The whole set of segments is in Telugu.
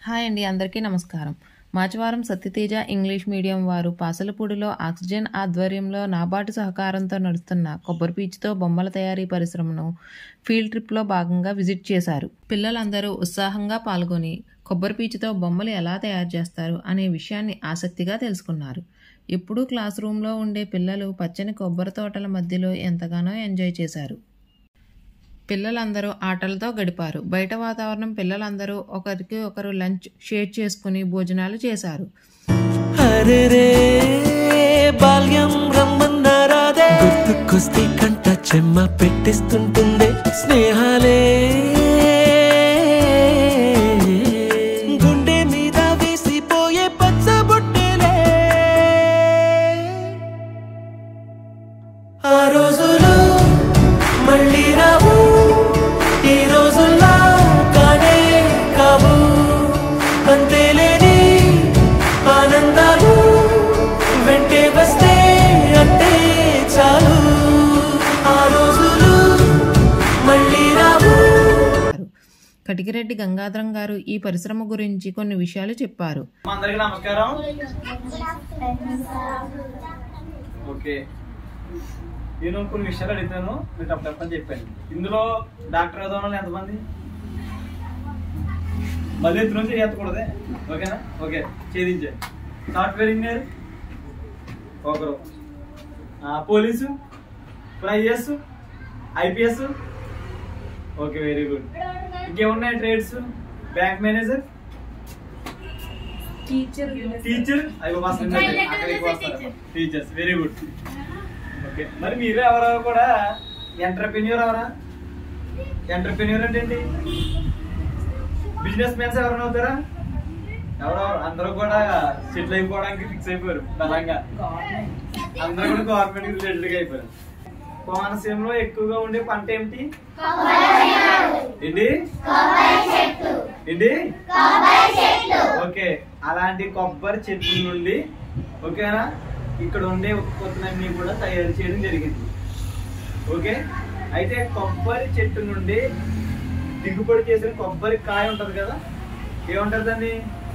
హాయ్ అండి, అందరికీ నమస్కారం. మాచవరం సత్యతేజ ఇంగ్లీష్ మీడియం వారు పాసలపూడిలో ఆక్సిజన్ ఆధ్వర్యంలో నాబార్డు సహకారంతో నడుస్తున్న కొబ్బరి పీచుతో బొమ్మల తయారీ పరిశ్రమను ఫీల్డ్ ట్రిప్లో భాగంగా విజిట్ చేశారు. పిల్లలందరూ ఉత్సాహంగా పాల్గొని కొబ్బరి పీచుతో బొమ్మలు ఎలా తయారు చేస్తారు అనే విషయాన్ని ఆసక్తిగా తెలుసుకున్నారు. ఎప్పుడూ క్లాస్ రూమ్లో ఉండే పిల్లలు పచ్చని కొబ్బరి తోటల మధ్యలో ఎంతగానో ఎంజాయ్ చేశారు. పిల్లలందరూ ఆటలతో గడిపారు. బయట వాతావరణం పిల్లలందరూ ఒకరికి ఒకరు లంచ్ షేర్ చేసుకుని భోజనాలు చేశారు. బాల్యం రమ్మన్నారాదే గుర్తుకొస్తే కంట చెమ్మ పెట్టిస్తుంటుందే స్నేహాలే గుండె మీద వేసిపోయే పచ్చబొట్టెలే ఆ రోజులు మళ్ళీ రావు. ఈ రోజుల్లా కానే కావు. అంతేలేని ఆనందాలు వెంటే వస్తే అంటే చాలు. ఆ రోజులు మళ్ళీ రావు. కటికిరెడ్డి గంగాధరం గారు ఈ పరిశ్రమ గురించి కొన్ని విషయాలు చెప్పారు. అందరికీ నమస్కారం. ఓకే, నేను కొన్ని విషయాలు అడుగుతాను, మీరు తప్పని చెప్పాను. ఇందులో డాక్టర్ చదవాలి ఎంతమంది? మళ్ళీ ఎత్తు నుంచి ఎత్తకూడదే, ఓకేనా? ఓకే, ఛేదించే. సాఫ్ట్వేర్ ఇంజనీర్ ఒకరు, police, IAS, IPS. Okay, very good. ఇంకేమున్నాయి trades? Bank manager, teacher. Teachers, very good. Okay, మరి మీరు ఎవరో కూడా ఎంటర్ప్రెన్యూర్ ఎవరా? ఎంటర్ప్రెన్యూర్ అంటే ఏంటి? బిజినెస్ మ్యాన్స్ ఎవరైనా అవుతారా? ఎవరో అందరూ కూడా సెటిల్ అయిపోవడానికి ఫిక్స్ అయిపోయారు బలంగా. అందరూ కూడా గవర్నమెంట్ రిలేటెడ్ గా అయిపోయారు. కోనసీమలో ఎక్కువగా ఉండే పంట ఏమిటి? ఏంటి? ఓకే, అలాంటి కొబ్బరి చెట్ల నుండి ఓకేనా ఇక్కడ ఉండే ఉత్పత్తులన్నీ కూడా తయారు చేయడం జరిగింది. ఓకే, అయితే కొబ్బరి చెట్టు నుండి దిగుబడి చేసిన కొబ్బరి కాయ ఉంటది కదా, ఏముంటది దాన్ని?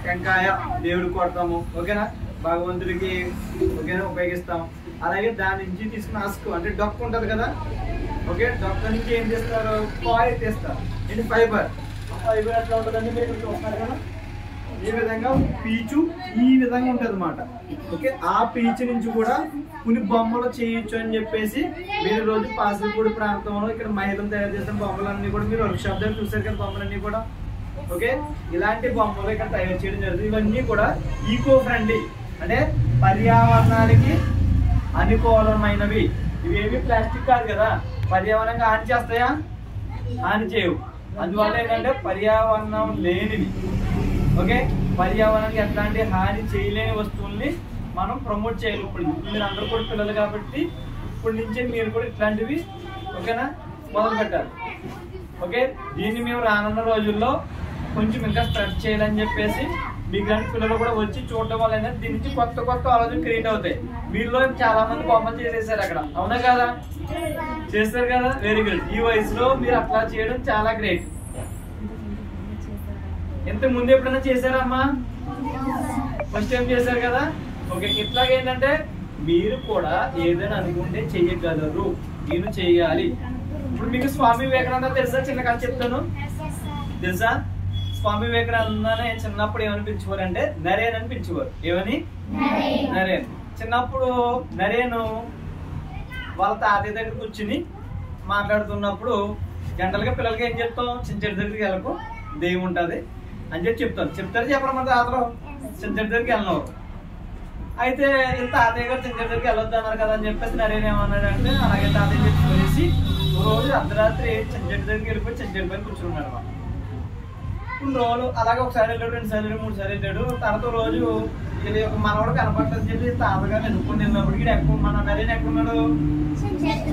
టెంకాయ. దేవుడికి కొడతాము, ఓకేనా, భగవంతుడికి ఓకేనా ఉపయోగిస్తాం. అలాగే దాని నుంచి తీసుకున్న అస్కు అంటే డొక్కు ఉంటది కదా, ఓకే, డొక్క నుంచి ఏం చేస్తారు? కాయిల్ తీస్తారు. ఇది ఫైబర్. ఫైబర్ ఎట్లా ఉంటుందండి మీరు చూస్తున్నారు కదా, ఈ విధంగా పీచు ఈ విధంగా ఉంటది అన్నమాట. ఓకే, ఆ పీచు నుంచి కూడా కొన్ని బొమ్మలు చేయొచ్చు అని చెప్పేసి మీరు రోజు పాసలపూడి ప్రాంతంలో ఇక్కడ మహిళలు తయారు చేసిన బొమ్మలన్నీ కూడా మీరు వర్క్ షాప్ దగ్గర చూసారు కదా, బొమ్మలన్నీ కూడా. ఓకే, ఇలాంటి బొమ్మలు ఇక్కడ తయారు చేయడం జరుగుతుంది. ఇవన్నీ కూడా ఈకో ఫ్రెండ్లీ అంటే పర్యావరణానికి అనుకూలమైనవి. ఇవేమి ప్లాస్టిక్ కాదు కదా, పర్యావరణంగా హాని చేస్తాయా? హాని చేయవు. అందువల్ల ఏంటంటే పర్యావరణం లేనివి, ఓకే, పర్యావరణానికి ఎట్లాంటి హాని చేయలేని వస్తువుల్ని మనం ప్రమోట్ చేయాలి. ఇప్పుడు మీరు అందరూ కూడా పిల్లలు కాబట్టి ఇప్పటి నుంచే మీరు కూడా ఇట్లాంటివి ఓకేనా మొదలు పెట్టాలి. ఓకే, దీన్ని మేము రానున్న రోజుల్లో కొంచెం ఇంకా స్ప్రెడ్ చేయాలని చెప్పేసి మీకు లాంటి పిల్లలు కూడా వచ్చి చూడటం వల్ల దీని నుంచి కొత్త కొత్త ఆలోచన క్రియేట్ అవుతాయి. మీలో చాలా మంది బొమ్మలు చేసేసారు అక్కడ, అవునా కదా? చేస్తారు కదా, వెరీ గుడ్. ఈ వయసులో మీరు అట్లా చేయడం చాలా గ్రేట్. ఎంత ముందు ఎప్పుడైనా చేశారమ్మా? ఫస్ట్ టైం చేశారు కదా. ఓకే, ఇట్లాగేంటంటే మీరు కూడా ఏదైనా అనుకుంటే చెయ్యగలరు, నేను చెయ్యాలి. ఇప్పుడు మీకు స్వామి వివేకానంద తెలుసా? చిన్న కథ చెప్తాను, తెలుసా? స్వామి వివేకానంద చిన్నప్పుడు ఏమని పిలిచేవారు అంటే నరేన్ అని పిలిచేవారు. ఏమని? నరేన్. చిన్నప్పుడు నరేను వాళ్ళ తాతయ్య దగ్గర కూర్చుని మాట్లాడుతున్నప్పుడు జనరల్ గా పిల్లలకి ఏం చెప్తాం? చిన్న చెట్టు దగ్గరికి వెళ్ళకు, దెయ్యం ఉంటుంది అని చెప్తాను. చెప్తారు చెప్పడం మన తాతలో చిన్న చెట్టు దగ్గరికి వెళ్ళినవారు. అయితే తాతయ్య గారు చిన్న చెట్టు దగ్గరికి వెళ్ళొద్దు అన్నారు కదా అని చెప్పేసి నరేన్ ఏమన్నాడు అంటే అలాగే తాతయ్య చెప్పేసి రోజు అర్ధరాత్రి చిన్న చెట్టు దగ్గరికి వెళ్ళిపోయి చిన్న చెట్టు పైన కూర్చున్నాడు అన్నమాట. కొన్ని రోజులు అలాగే ఒకసారి వెళ్ళాడు, 2 సార్లు 3 సార్లు వెళ్ళాడు. తనతో రోజు ఇది ఒక మనవాడు కనపడదని చెప్పి తాతగారు ఎన్నుకుని వెళ్ళినప్పటికీ మన నరేన్ ఎక్కడున్నాడు? చిన్న చెట్టు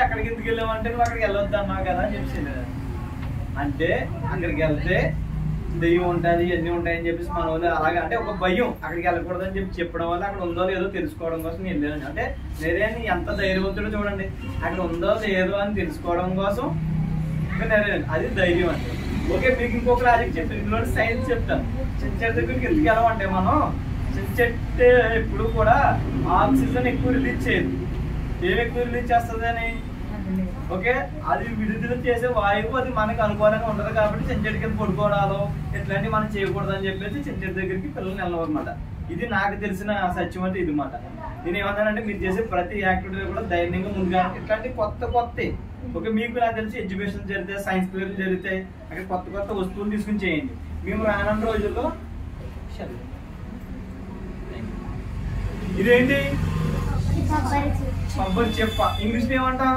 అక్కడికి ఎందుకు వెళ్ళామంటే నువ్వు అక్కడికి వెళ్ళొద్దు అన్నావు కదా అని చెప్పి. అంటే అక్కడికి వెళ్తే దెయ్యం ఉంటుంది, ఇవన్నీ ఉంటాయని చెప్పేసి మన వాళ్ళు అలాగే అంటే ఒక భయం, అక్కడికి వెళ్ళకూడదని చెప్పి చెప్పడం వల్ల అక్కడ ఉందో లేదో తెలుసుకోవడం కోసం నేను వెళ్ళాను. అంటే నేనే ఎంత ధైర్యవంతుడో చూడండి, అక్కడ ఉందో లేదో అని తెలుసుకోవడం కోసం అది ధైర్యం అంటే. ఓకే, మీకు ఇంకొక లాజిక్ చెప్తాను, ఇందులో సైన్స్ చెప్తాను. చిన్న చెట్టు దగ్గరికి ఎందుకు వెళ్ళామంటే మనం చిన్న చెట్టు ఎప్పుడు కూడా ఆక్సిజన్ ఎక్కువ రిలీజ్ చేయదు. ఏం ఎక్కువ రిలీజ్ చేస్తుంది అని, ఓకే, అది విడుదల చేసే వాయువు అది మనకు అనుకూలంగా ఉండదు. కాబట్టి చిన్న చెట్టు కింద పడుకోవడాలు ఇట్లాంటివి మనం చేయకూడదు అని చెప్పేసి చిన్న చెట్టు దగ్గరికి పిల్లల్ని వెళ్ళవన్నమాట. ఇది నాకు తెలిసిన సత్యం అంటే ఇది మాట. నేను ఏమన్నానంటే మీరు చేసే ప్రతి యాక్టివిటీ కూడా ధైర్యంగా ముందుగా ఇట్లాంటి కొత్త ఓకే, మీకు నాకు తెలిసి ఎడ్యుకేషన్ జరిగితే సైన్స్ ఫేర్ జరిగితే అక్కడ కొత్త వస్తువులు తీసుకుని చేయండి. మేము రానున్న రోజుల్లో ఇదేంటి కొబ్బరి చెప్ప, ఇంగ్లీష్ లో ఏమంటాం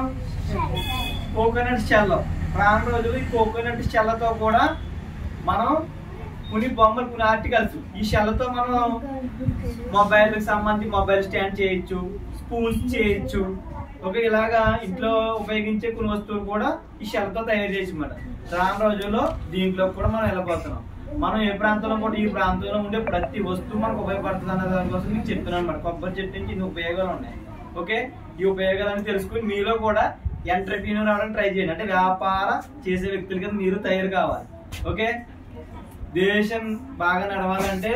కోకోనట్ షెల్. రానున్న రోజులు ఈ కోకోనట్ షెల్లతో కూడా మనం కొన్ని బొమ్మలు కొన్ని ఆర్టికల్స్ ఈ షెల్లతో మనం మొబైల్కి సంబంధించి మొబైల్ స్టాండ్ చేయొచ్చు, స్పూన్స్ చేయొచ్చు. ఓకే, ఇలాగా ఇంట్లో ఉపయోగించే కొన్ని వస్తువులు కూడా ఈ షెల్తో తయారు చేసి అన్నమాట. రానున్న రోజుల్లో దీంట్లో కూడా మనం వెళ్ళబోతున్నాం. మనం ఏ ప్రాంతంలో కూడా ఈ ప్రాంతంలో ఉండే ప్రతి వస్తువు మనకు ఉపయోగపడుతుంది అన్న దానికోసం మీకు చెప్తున్నాను అన్నమాట. కొబ్బరి చెట్టు నుంచి ఇన్ని ఉపయోగాలు ఉన్నాయి. ఓకే, ఈ ఉపయోగాలను తెలుసుకుని మీలో కూడా ఎంటర్‌ప్రెన్యూర్ అవ్వడానికి ట్రై చేయండి. అంటే వ్యాపారం చేసే వ్యక్తుల కింద మీరు తయారు కావాలి. ఓకే, దేశం బాగా నడవాలంటే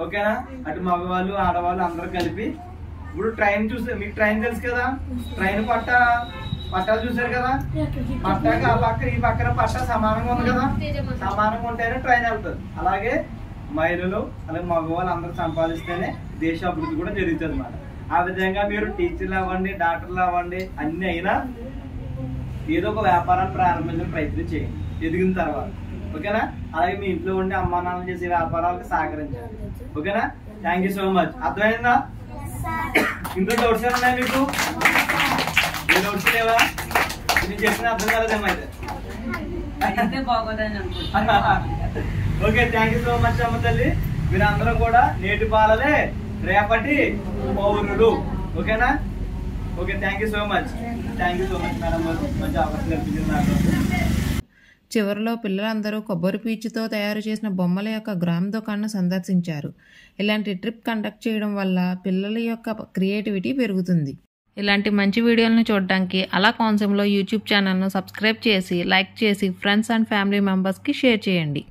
ఓకేనా, అటు మగవాళ్ళు ఆడవాళ్ళు అందరూ కలిపి ఇప్పుడు ట్రైన్ చూస్తే మీకు ట్రైన్ తెలుసు కదా, ట్రైన్ పట్టాలు చూసారు కదా, పట్టాకి ఆ పక్క ఈ పక్కన పట్టా సమానంగా ఉంది కదా, సమానంగా ఉంటేనే ట్రైన్ వెళ్తుంది. అలాగే మహిళలు అలాగే మగవాళ్ళు అందరూ సంపాదిస్తేనే దేశ అభివృద్ధి కూడా జరుగుతుంది అన్నమాట. ఆ విధంగా మీరు టీచర్లు అవ్వండి, డాక్టర్లు అవ్వండి, అన్ని అయినా ఏదో ఒక వ్యాపారాన్ని ప్రారంభించే ప్రయత్నం చేయండి ఎదిగిన తర్వాత. ఓకేనా, అలాగే మీ ఇంట్లో ఉండి అమ్మా నాన్నలు చేసే వ్యాపారాలకు సహకరించాలి. ఓకేనా, థ్యాంక్ యూ సో మచ్. అర్థమైందా? ఇంట్లో డౌట్స్ ఉన్నాయి మీకు? ఏ డౌట్స్ లేవా? నేను చెప్పిన అర్థం కాలేదేమో అయితే. Okay, thank you so much అమ్మ తల్లి. మీరందరూ కూడా నేటి బాలలే రేపటి పౌరులు. ఓకేనా, okay, thank you so much. Thank you so much madam, మంచి అవకాశం కల్పించింది నాకు. చివరిలో పిల్లలందరూ కొబ్బరి పీచుతో తయారు చేసిన బొమ్మల యొక్క గ్రామ్ దుకాణాన్ని సందర్శించారు. ఇలాంటి ట్రిప్ కండక్ట్ చేయడం వల్ల పిల్లల యొక్క క్రియేటివిటీ పెరుగుతుంది. ఇలాంటి మంచి వీడియోలను చూడడానికి అలా కాన్సెప్ట్లో యూట్యూబ్ ఛానల్ను సబ్స్క్రైబ్ చేసి లైక్ చేసి ఫ్రెండ్స్ అండ్ ఫ్యామిలీ మెంబర్స్కి షేర్ చేయండి.